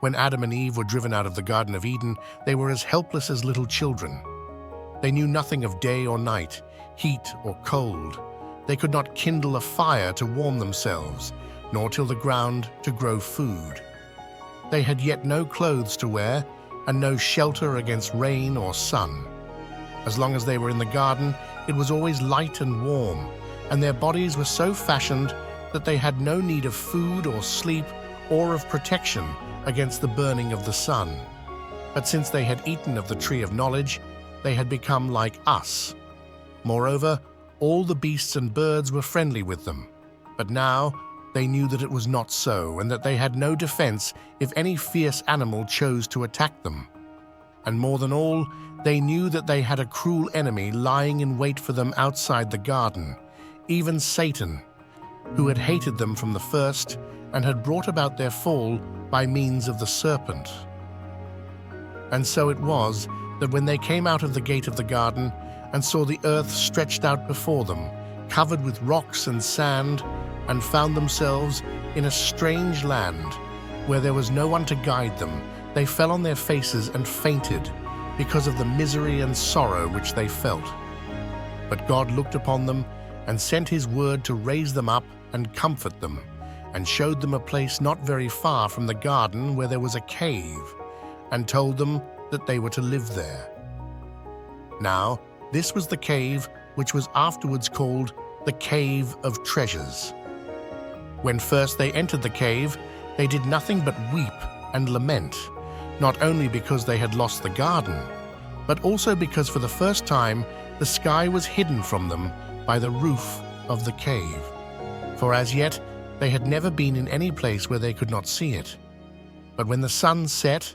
When Adam and Eve were driven out of the Garden of Eden, they were as helpless as little children. They knew nothing of day or night, heat or cold. They could not kindle a fire to warm themselves, nor till the ground to grow food. They had yet no clothes to wear, and no shelter against rain or sun. As long as they were in the garden, it was always light and warm, and their bodies were so fashioned that they had no need of food or sleep or of protection against the burning of the sun. But since they had eaten of the tree of knowledge, they had become like us. Moreover, all the beasts and birds were friendly with them. But now they knew that it was not so, and that they had no defense if any fierce animal chose to attack them. And more than all, they knew that they had a cruel enemy lying in wait for them outside the garden, even Satan, who had hated them from the first and had brought about their fall by means of the serpent. And so it was that when they came out of the gate of the garden and saw the earth stretched out before them, covered with rocks and sand, and found themselves in a strange land where there was no one to guide them, they fell on their faces and fainted because of the misery and sorrow which they felt. But God looked upon them and sent his word to raise them up and comfort them, and showed them a place not very far from the garden where there was a cave, and told them that they were to live there. Now, this was the cave which was afterwards called the Cave of Treasures. When first they entered the cave, they did nothing but weep and lament, not only because they had lost the garden, but also because for the first time the sky was hidden from them by the roof of the cave. For as yet they had never been in any place where they could not see it. But when the sun set,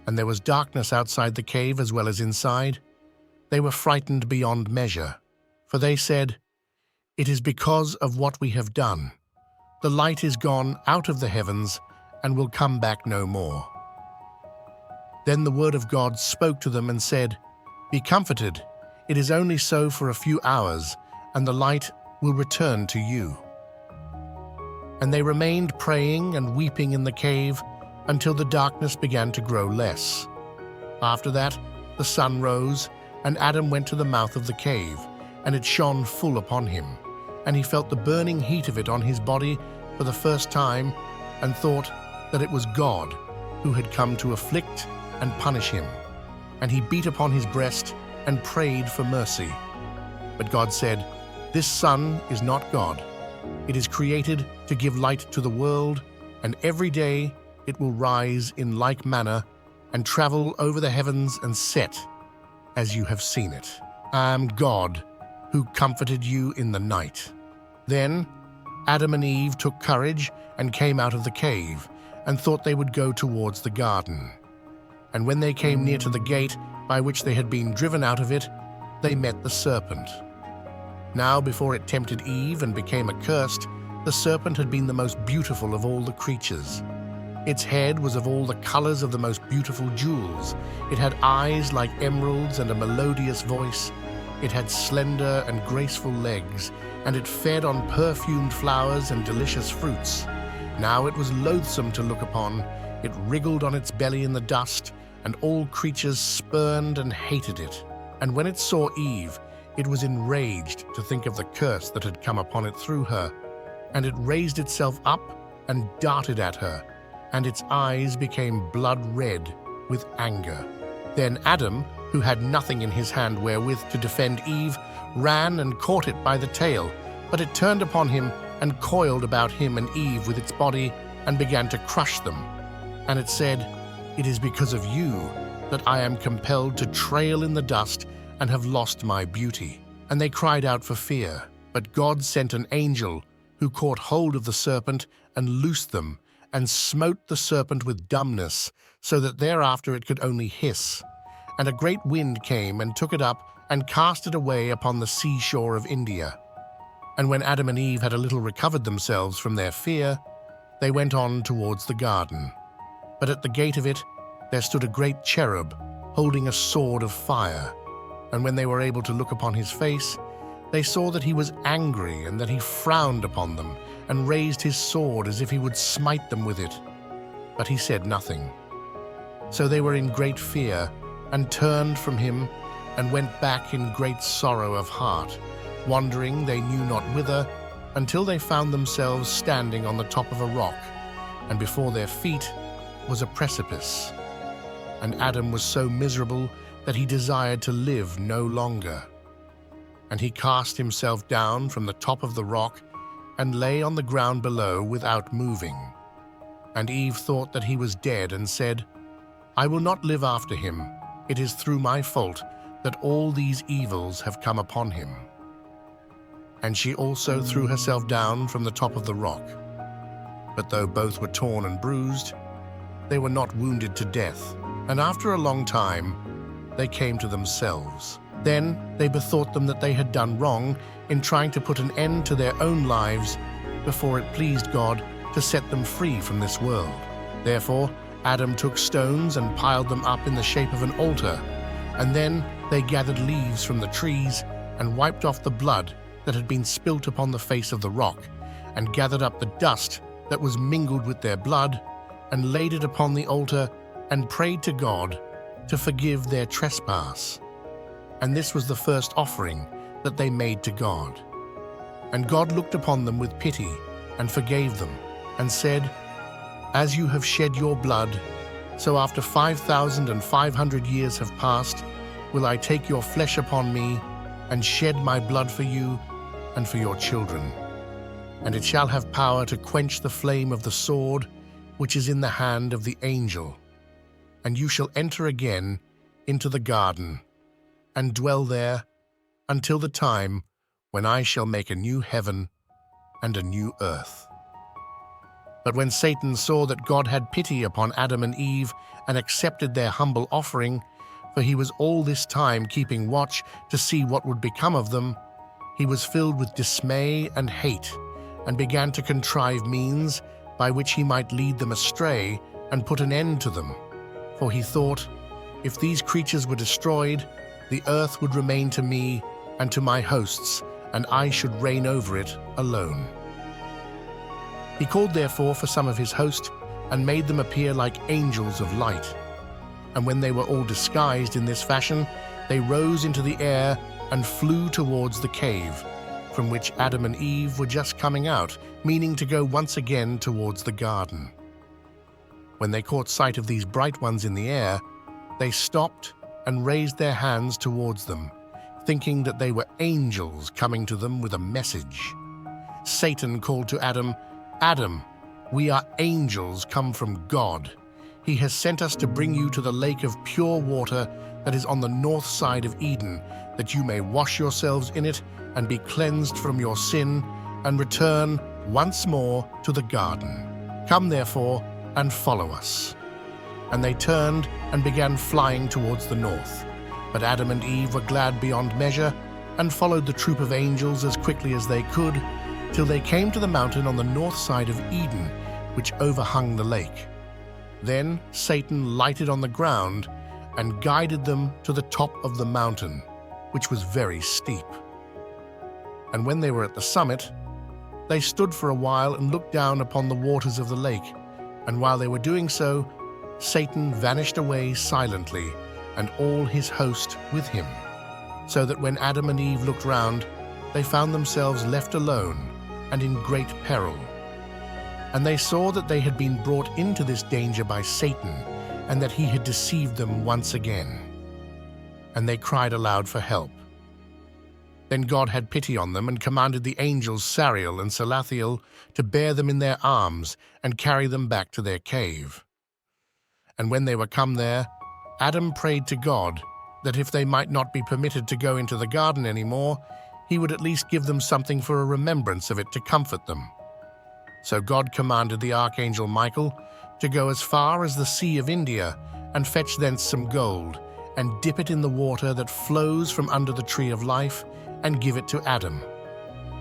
and there was darkness outside the cave as well as inside, they were frightened beyond measure, for they said, "It is because of what we have done. The light is gone out of the heavens and will come back no more." Then the word of God spoke to them and said, "Be comforted, it is only so for a few hours, and the light will return to you." And they remained praying and weeping in the cave until the darkness began to grow less. After that, the sun rose, and Adam went to the mouth of the cave, and it shone full upon him. And he felt the burning heat of it on his body for the first time, and thought that it was God who had come to afflict and punish him. And he beat upon his breast and prayed for mercy. But God said, "This sun is not God. It is created to give light to the world, and every day it will rise in like manner and travel over the heavens and set, as you have seen it. I am God, who comforted you in the night." Then Adam and Eve took courage and came out of the cave, and thought they would go towards the garden. And when they came near to the gate by which they had been driven out of it, they met the serpent. Now before it tempted Eve and became accursed, the serpent had been the most beautiful of all the creatures. Its head was of all the colors of the most beautiful jewels. It had eyes like emeralds and a melodious voice. It had slender and graceful legs, and it fed on perfumed flowers and delicious fruits. Now it was loathsome to look upon. It wriggled on its belly in the dust, and all creatures spurned and hated it. And when it saw Eve, it was enraged to think of the curse that had come upon it through her. And it raised itself up and darted at her, and its eyes became blood red with anger. Then Adam, who had nothing in his hand wherewith to defend Eve, ran and caught it by the tail, but it turned upon him and coiled about him and Eve with its body and began to crush them. And it said, "It is because of you that I am compelled to trail in the dust and have lost my beauty." And they cried out for fear. But God sent an angel who caught hold of the serpent and loosed them, and smote the serpent with dumbness, so that thereafter it could only hiss. And a great wind came and took it up and cast it away upon the seashore of India. And when Adam and Eve had a little recovered themselves from their fear, they went on towards the garden. But at the gate of it there stood a great cherub, holding a sword of fire. And when they were able to look upon his face, they saw that he was angry, and that he frowned upon them, and raised his sword as if he would smite them with it. but he said nothing. So they were in great fear and turned from him and went back in great sorrow of heart, wandering they knew not whither, until they found themselves standing on the top of a rock, and before their feet was a precipice. And Adam was so miserable that he desired to live no longer. And he cast himself down from the top of the rock and lay on the ground below without moving. And Eve thought that he was dead and said, "I will not live after him. It is through my fault that all these evils have come upon him." And she also threw herself down from the top of the rock. But though both were torn and bruised, they were not wounded to death. And after a long time, they came to themselves. Then they bethought them that they had done wrong in trying to put an end to their own lives before it pleased God to set them free from this world. Therefore, Adam took stones and piled them up in the shape of an altar, and then they gathered leaves from the trees and wiped off the blood that had been spilt upon the face of the rock, and gathered up the dust that was mingled with their blood, and laid it upon the altar, and prayed to God to forgive their trespass. And this was the first offering that they made to God. And God looked upon them with pity and forgave them, and said, "As you have shed your blood, so after 5,500 years have passed, will I take your flesh upon me, and shed my blood for you and for your children. And it shall have power to quench the flame of the sword which is in the hand of the angel. And you shall enter again into the garden, and dwell there until the time when I shall make a new heaven and a new earth." But when Satan saw that God had pity upon Adam and Eve and accepted their humble offering, for he was all this time keeping watch to see what would become of them, he was filled with dismay and hate, and began to contrive means by which he might lead them astray and put an end to them. For he thought, "If these creatures were destroyed, the earth would remain to me and to my hosts, and I should reign over it alone." He called therefore for some of his host, and made them appear like angels of light. And when they were all disguised in this fashion, they rose into the air and flew towards the cave, from which Adam and Eve were just coming out, meaning to go once again towards the garden. When they caught sight of these bright ones in the air, they stopped and raised their hands towards them, thinking that they were angels coming to them with a message. Satan called to Adam, "Adam, we are angels come from God. He has sent us to bring you to the lake of pure water that is on the north side of Eden, that you may wash yourselves in it and be cleansed from your sin, and return once more to the garden. Come therefore and follow us." And they turned and began flying towards the north. But Adam and Eve were glad beyond measure, and followed the troop of angels as quickly as they could, till they came to the mountain on the north side of Eden, which overhung the lake. Then Satan lighted on the ground and guided them to the top of the mountain, which was very steep. And when they were at the summit, they stood for a while and looked down upon the waters of the lake, and while they were doing so, Satan vanished away silently, and all his host with him, so that when Adam and Eve looked round, they found themselves left alone and in great peril. And they saw that they had been brought into this danger by Satan, and that he had deceived them once again. And they cried aloud for help. Then God had pity on them, and commanded the angels Sariel and Salathiel to bear them in their arms and carry them back to their cave. And when they were come there, Adam prayed to God that if they might not be permitted to go into the garden any more, he would at least give them something for a remembrance of it to comfort them. So God commanded the archangel Michael to go as far as the Sea of India and fetch thence some gold, and dip it in the water that flows from under the tree of life, and give it to Adam.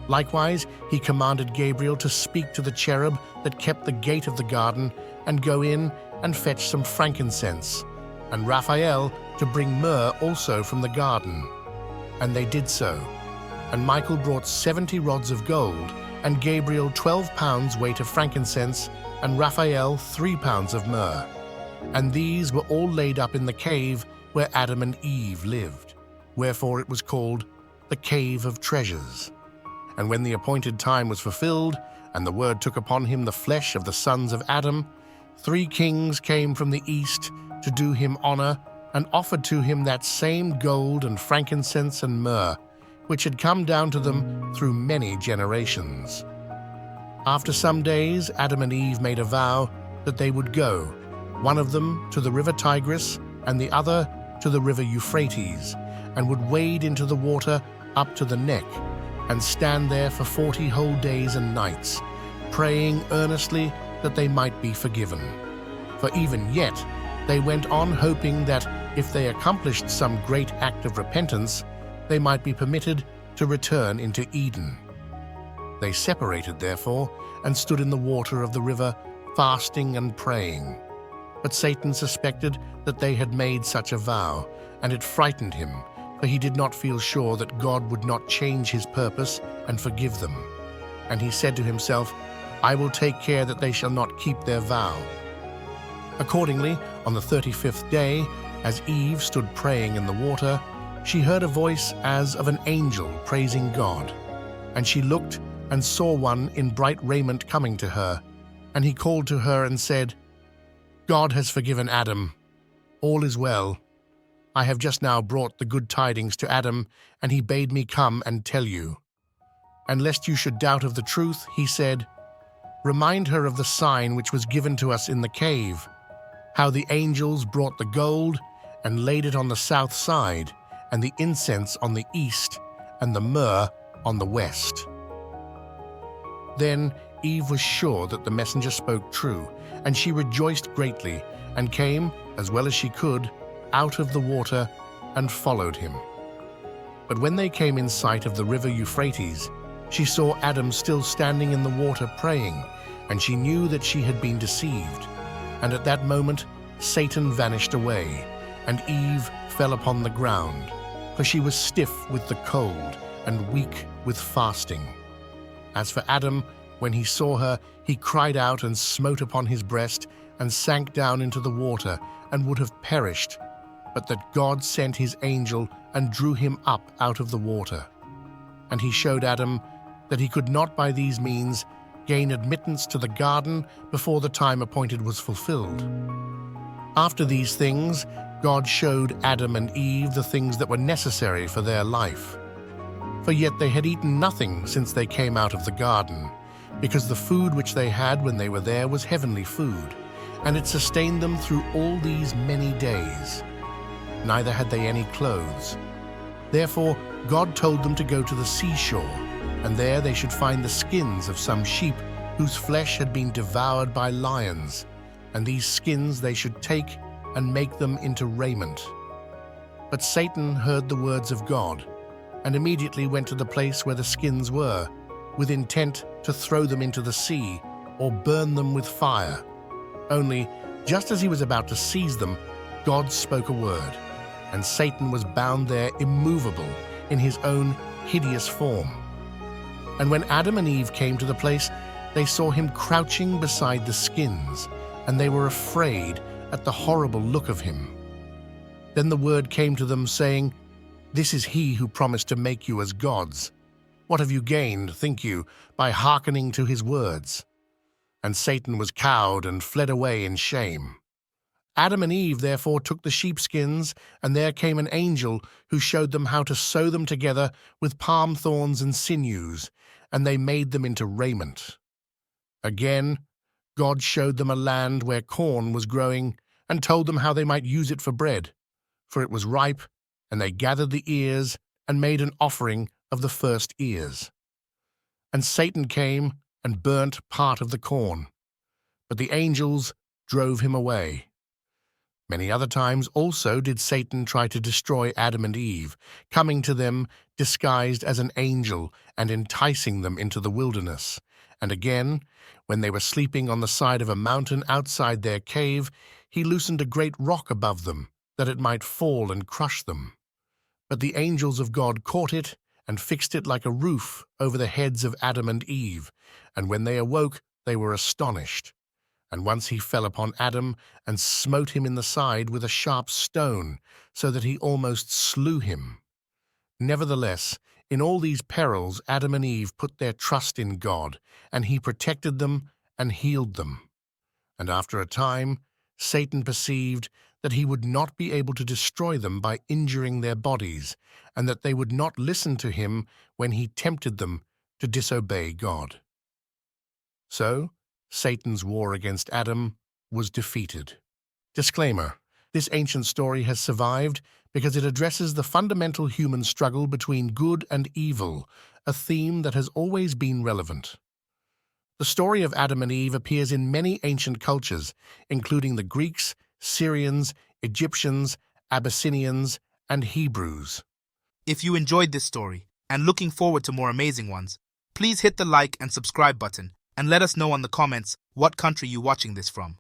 Likewise, he commanded Gabriel to speak to the cherub that kept the gate of the garden, and go in and fetch some frankincense, and Raphael to bring myrrh also from the garden. And they did so. And Michael brought 70 rods of gold, and Gabriel 12 pounds weight of frankincense, and Raphael 3 pounds of myrrh. And these were all laid up in the cave where Adam and Eve lived, wherefore it was called the Cave of Treasures. And when the appointed time was fulfilled, and the Word took upon him the flesh of the sons of Adam, 3 kings came from the east to do him honor, and offered to him that same gold and frankincense and myrrh, which had come down to them through many generations. After some days, Adam and Eve made a vow that they would go, one of them to the river Tigris, and the other to the river Euphrates, and would wade into the water up to the neck, and stand there for 40 whole days and nights, praying earnestly that they might be forgiven. For even yet they went on hoping that if they accomplished some great act of repentance, they might be permitted to return into Eden. They separated, therefore, and stood in the water of the river, fasting and praying. But Satan suspected that they had made such a vow, and it frightened him, for he did not feel sure that God would not change his purpose and forgive them. And he said to himself, "I will take care that they shall not keep their vow." Accordingly, on the 35th day, as Eve stood praying in the water, she heard a voice as of an angel praising God. And she looked and saw one in bright raiment coming to her. And he called to her and said, "God has forgiven Adam. All is well. I have just now brought the good tidings to Adam, and he bade me come and tell you. And lest you should doubt of the truth, he said, remind her of the sign which was given to us in the cave, how the angels brought the gold and laid it on the south side, and the incense on the east, and the myrrh on the west." Then Eve was sure that the messenger spoke true, and she rejoiced greatly, and came, as well as she could, out of the water and followed him. But when they came in sight of the river Euphrates, she saw Adam still standing in the water praying, and she knew that she had been deceived. And at that moment Satan vanished away, and Eve fell upon the ground, for she was stiff with the cold and weak with fasting. As for Adam, when he saw her, he cried out and smote upon his breast, and sank down into the water, and would have perished, but that God sent his angel and drew him up out of the water. And he showed Adam that he could not by these means gain admittance to the garden before the time appointed was fulfilled. After these things, God showed Adam and Eve the things that were necessary for their life. For yet they had eaten nothing since they came out of the garden, because the food which they had when they were there was heavenly food, and it sustained them through all these many days. Neither had they any clothes. Therefore God told them to go to the seashore, and there they should find the skins of some sheep whose flesh had been devoured by lions, and these skins they should take and make them into raiment. But Satan heard the words of God, and immediately went to the place where the skins were, with intent to throw them into the sea or burn them with fire. Only, just as he was about to seize them, God spoke a word, and Satan was bound there immovable in his own hideous form. And when Adam and Eve came to the place, they saw him crouching beside the skins, and they were afraid at the horrible look of him. Then the word came to them, saying, "This is he who promised to make you as gods. What have you gained, think you, by hearkening to his words?" And Satan was cowed and fled away in shame. Adam and Eve therefore took the sheepskins, and there came an angel who showed them how to sew them together with palm thorns and sinews, and they made them into raiment. Again, God showed them a land where corn was growing, and told them how they might use it for bread, for it was ripe, and they gathered the ears and made an offering of the first ears. And Satan came and burnt part of the corn, but the angels drove him away. Many other times also did Satan try to destroy Adam and Eve, coming to them disguised as an angel and enticing them into the wilderness. And again, when they were sleeping on the side of a mountain outside their cave, he loosened a great rock above them, that it might fall and crush them. But the angels of God caught it and fixed it like a roof over the heads of Adam and Eve, and when they awoke, they were astonished. And once he fell upon Adam and smote him in the side with a sharp stone, so that he almost slew him. Nevertheless, in all these perils, Adam and Eve put their trust in God, and he protected them and healed them. And after a time, Satan perceived that he would not be able to destroy them by injuring their bodies, and that they would not listen to him when he tempted them to disobey God. So, Satan's war against Adam was defeated. Disclaimer: this ancient story has survived because it addresses the fundamental human struggle between good and evil, a theme that has always been relevant. The story of Adam and Eve appears in many ancient cultures, including the Greeks, Syrians, Egyptians, Abyssinians, and Hebrews. If you enjoyed this story and looking forward to more amazing ones, please hit the like and subscribe button and let us know in the comments what country you're watching this from.